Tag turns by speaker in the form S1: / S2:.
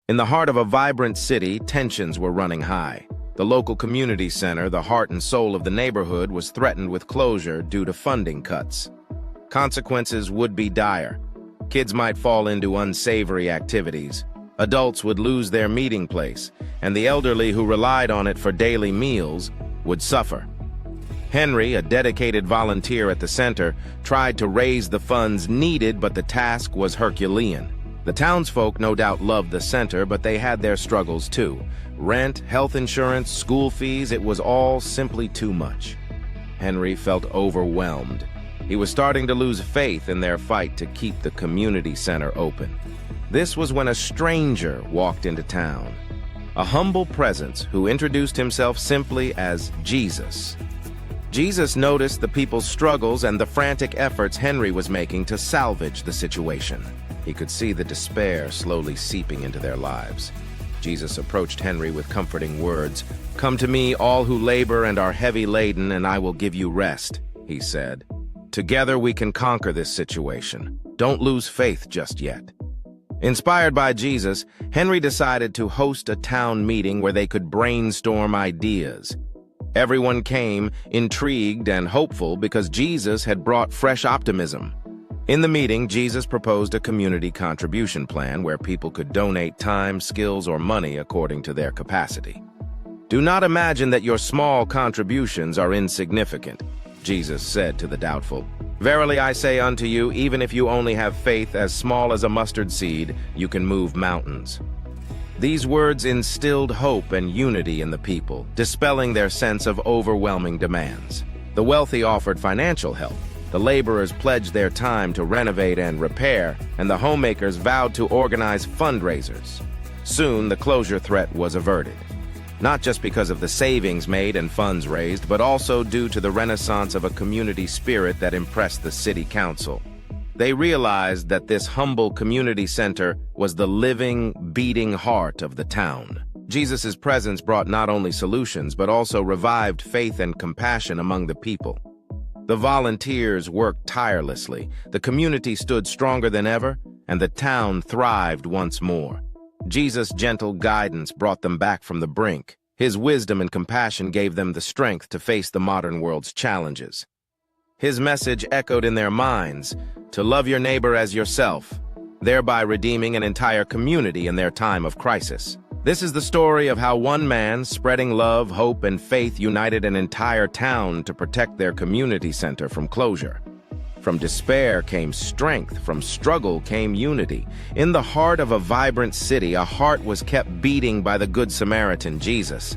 S1: In the heart of a vibrant city, tensions were running high. The local community center, the heart and soul of the neighborhood, was threatened with closure due to funding cuts. Consequences would be dire. Kids might fall into unsavory activities. Adults would lose their meeting place, and the elderly who relied on it for daily meals would suffer. Henry, a dedicated volunteer at the center, tried to raise the funds needed, but the task was Herculean. The townsfolk no doubt loved the center, but they had their struggles too. Rent, health insurance, school fees, it was all simply too much. Henry felt overwhelmed. He was starting to lose faith in their fight to keep the community center open. This was when a stranger walked into town. A humble presence who introduced himself simply as Jesus. Jesus noticed the people's struggles and the frantic efforts Henry was making to salvage the situation. He could see the despair slowly seeping into their lives. Jesus approached Henry with comforting words. "Come to me, all who labor and are heavy laden, and I will give you rest," he said. "Together we can conquer this situation. Don't lose faith just yet." Inspired by Jesus, Henry decided to host a town meeting where they could brainstorm ideas. Everyone came, intrigued and hopeful, because Jesus had brought fresh optimism. In the meeting, Jesus proposed a community contribution plan where people could donate time, skills, or money according to their capacity. "Do not imagine that your small contributions are insignificant," Jesus said to the doubtful. "Verily I say unto you, even if you only have faith as small as a mustard seed, you can move mountains." These words instilled hope and unity in the people, dispelling their sense of overwhelming demands. The wealthy offered financial help. The laborers pledged their time to renovate and repair, and the homemakers vowed to organize fundraisers. Soon, the closure threat was averted. Not just because of the savings made and funds raised, but also due to the renaissance of a community spirit that impressed the city council. They realized that this humble community center was the living, beating heart of the town. Jesus' presence brought not only solutions, but also revived faith and compassion among the people. The volunteers worked tirelessly, the community stood stronger than ever, and the town thrived once more. Jesus' gentle guidance brought them back from the brink. His wisdom and compassion gave them the strength to face the modern world's challenges. His message echoed in their minds, to love your neighbor as yourself, thereby redeeming an entire community in their time of crisis. This is the story of how one man, spreading love, hope, and faith, united an entire town to protect their community center from closure. From despair came strength, from struggle came unity. In the heart of a vibrant city, a heart was kept beating by the Good Samaritan, Jesus.